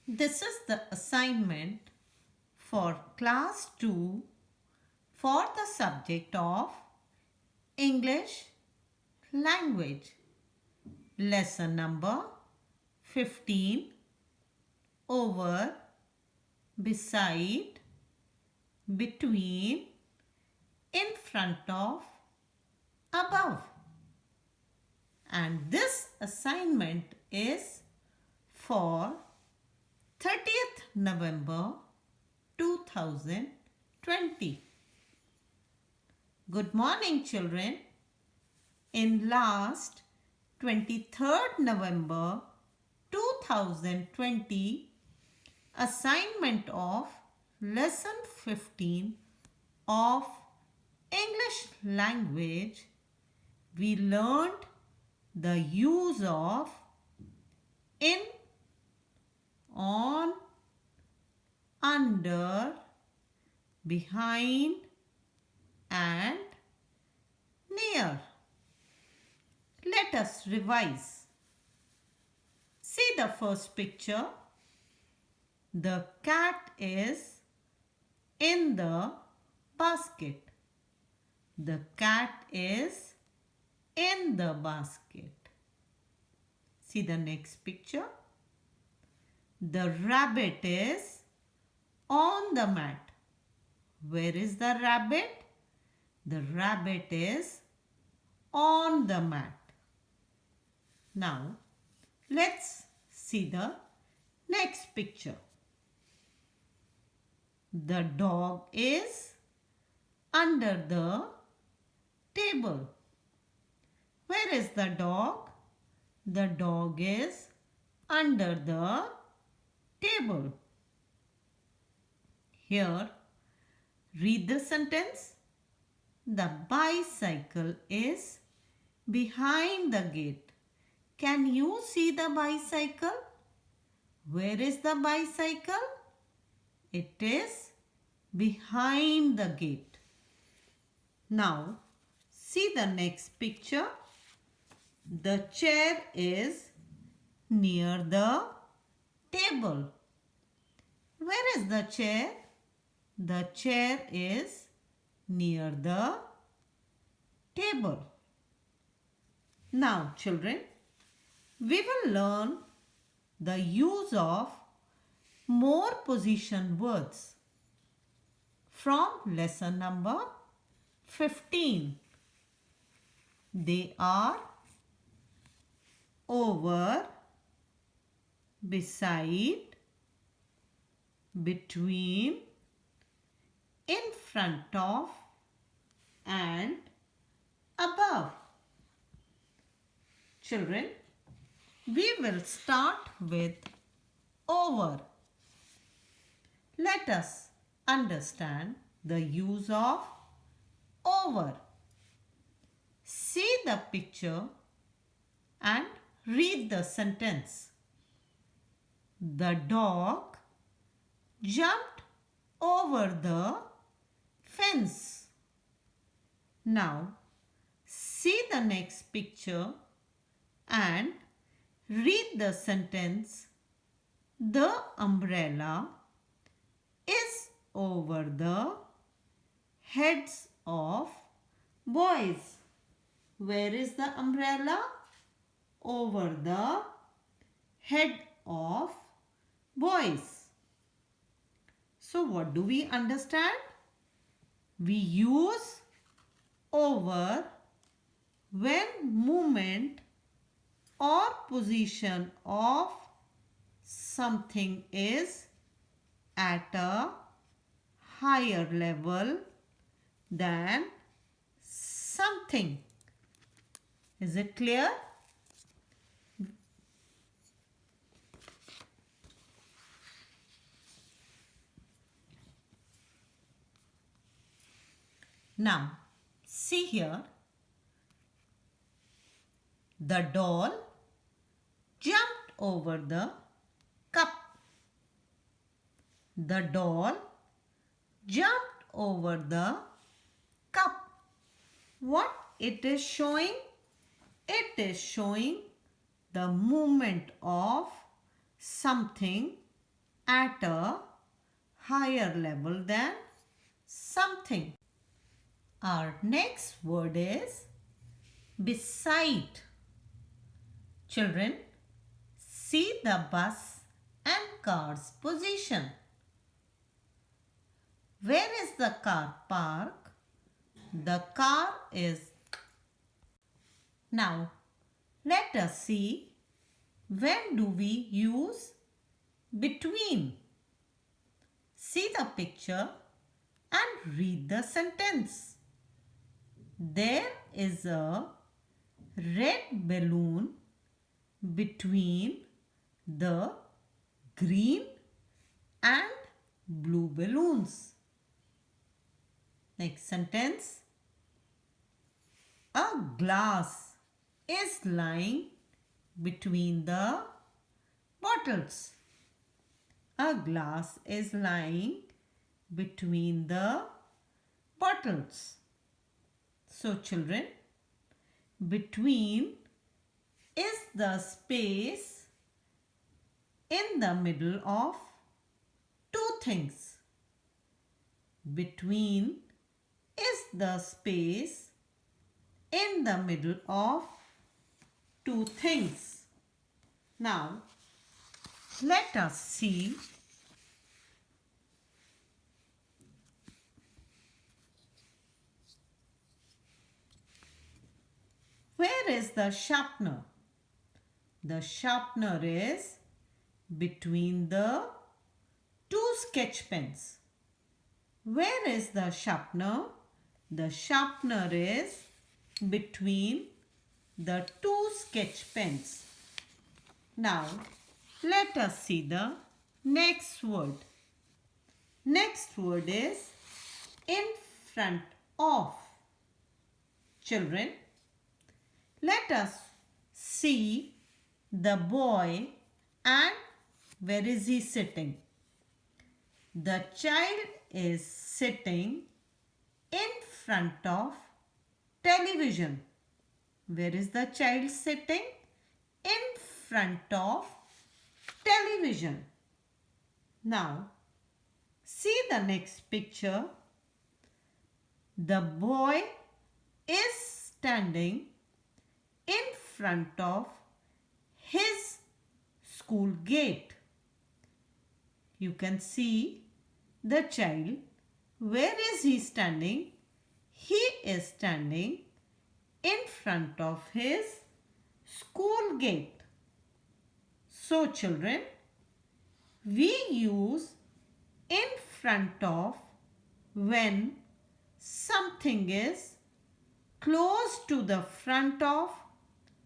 This is the assignment for class 2 for the subject of English language. Lesson number 15, over, beside, between, in front of, above. And this assignment is for 30th November 2020. Good morning, children. In last 23rd November 2020, assignment of lesson 15 of English language, we learned the use of in, on, under, behind and near. Let us revise. See the first picture. The cat is in the basket. The cat is in the basket. See the next picture. The rabbit is on the mat. Where is the rabbit? The rabbit is on the mat. Now, let's see the next picture. The dog is under the table. Where is the dog? The dog is under the table. Here, read the sentence. The bicycle is behind the gate. Can you see the bicycle? Where is the bicycle? It is behind the gate. Now, see the next picture. The chair is near the table. Where is the chair? The chair is near the table. Now, children, we will learn the use of more position words from lesson number 15. They are over, beside, between, in front of and above. Children, we will start with over. Let us understand the use of over. See the picture and read the sentence. The dog jumped over the fence. Now, see the next picture and read the sentence. The umbrella is over the heads of boys. Where is the umbrella? Over the head of boys. So what do we understand? We use over when movement or position of something is at a higher level than something. Is it clear? Now, see here. The doll jumped over the cup. The doll jumped over the cup. What it is showing? It is showing the movement of something at a higher level than something. Our next word is beside. Children, see the bus and car's position. Where is the car parked? The car is. Now, let us see, when do we use between? See the picture and read the sentence. There is a red balloon between the green and blue balloons. Next sentence. A glass is lying between the bottles. A glass is lying between the bottles. So children, between is the space in the middle of two things. Between is the space in the middle of two things. Now, let us see where is the sharpener. The sharpener is between the two sketch pens. Where is the sharpener? The sharpener is between the two sketch pens. Now, let us see the next word. Next word is in front of. Children, let us see the boy and where is he sitting? The child is sitting in front of television. Where is the child sitting? In front of television. Now, see the next picture. The boy is standing in front of his school gate. You can see the child. Where is he standing? He is standing in front of his school gate. So children, we use in front of when something is close to the front of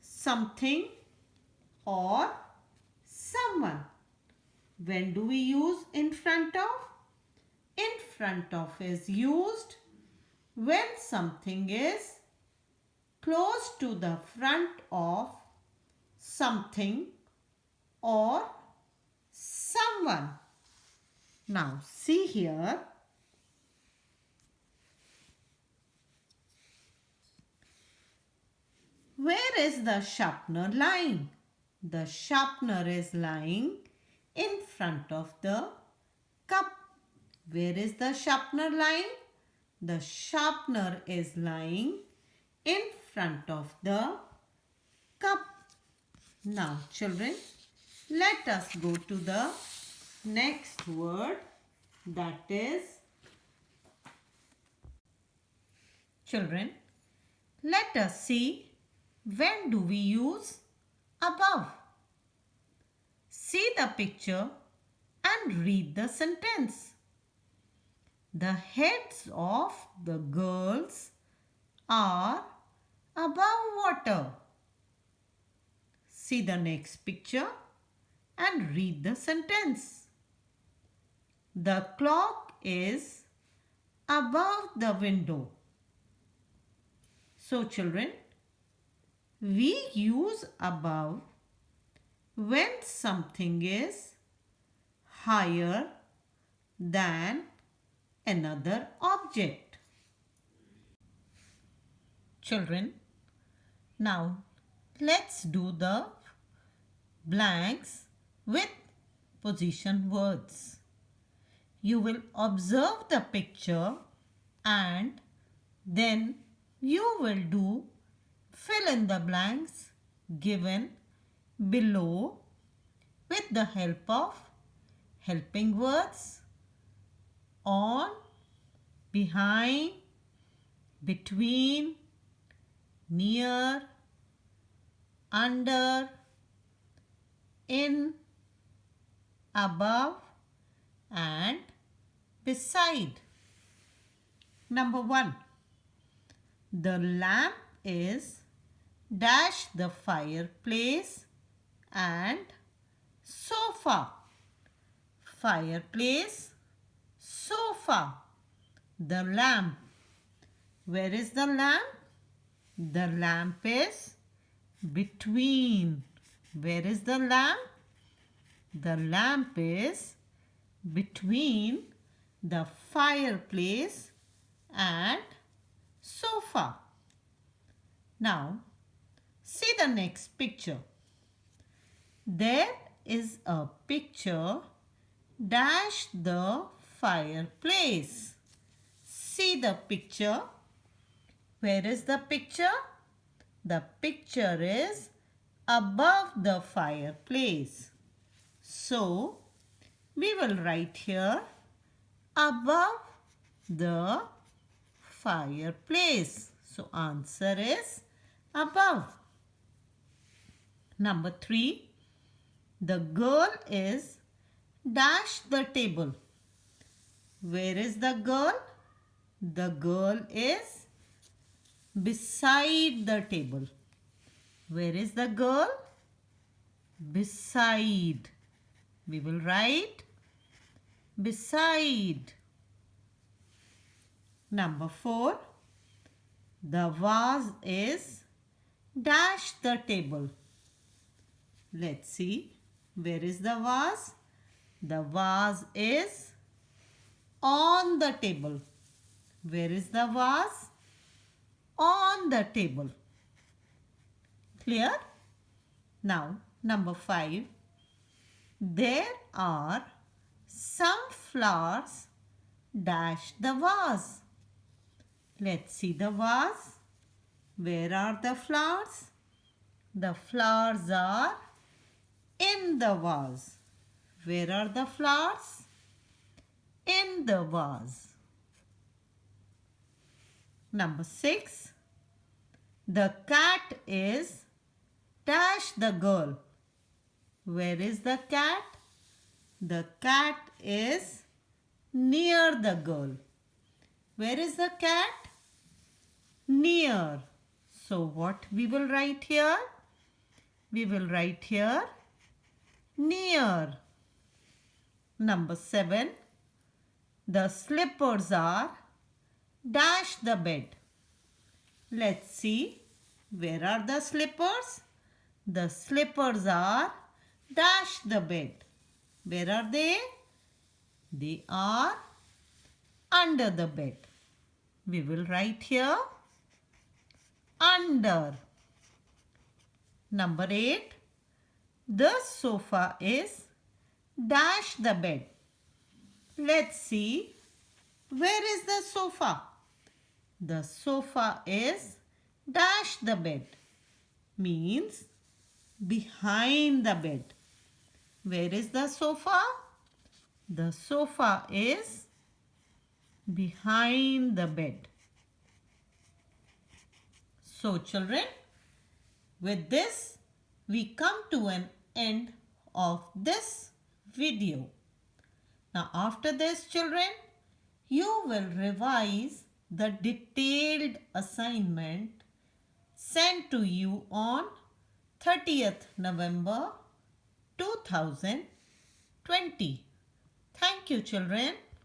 something or someone. When do we use in front of? In front of is used when something is close to the front of something or someone. Now see here. Where is the sharpener lying? The sharpener is lying in front of the cup. Where is the sharpener lying? The sharpener is lying in front of the cup. Now children, let us go to the next word, that is, children, let us see, when do we use above? See the picture and read the sentence. The heads of the girls are above water. See the next picture and read the sentence. The clock is above the window. So children, we use above when something is higher than another object. Children, now let's do the blanks with position words. You will observe the picture and then you will do fill in the blanks given below with the help of helping words on, behind, between, near, under, in, above and beside. Number 1. The lamp is dash the fireplace and sofa. Fireplace, sofa. The lamp. Where is the lamp? The lamp is between. Where is the lamp? The lamp is between the fireplace and sofa. Now, see the next picture. There is a picture dash the fireplace. See the picture. Where is the picture? The picture is above the fireplace. So, we will write here above the fireplace. So, answer is above. Number 3. The girl is dash the table. Where is the girl? The girl is beside the table. Where is the girl? Beside. We will write beside. Number 4. The vase is dash the table. Let's see. Where is the vase? The vase is on the table. Where is the vase? On the table. Clear? Now, number 5. There are some flowers dash the vase. Let's see the vase. Where are the flowers? The flowers are in the vase. Where are the flowers? In the vase. Number 6. The cat is dash the girl. Where is the cat? The cat is near the girl. Where is the cat? Near. So what we will write here? We will write here near. Number 7. The slippers are dash the bed. Let's see. Where are the slippers? The slippers are dash the bed. Where are they? They are under the bed. We will write here under. Number 8. The sofa is dash the bed. Let's see. Where is the sofa? The sofa is dash the bed. Means behind the bed. Where is the sofa? The sofa is behind the bed. So children, with this we come to an end of this video. Now after this children, you will revise the detailed assignment sent to you on 30th November 2020. Thank you children.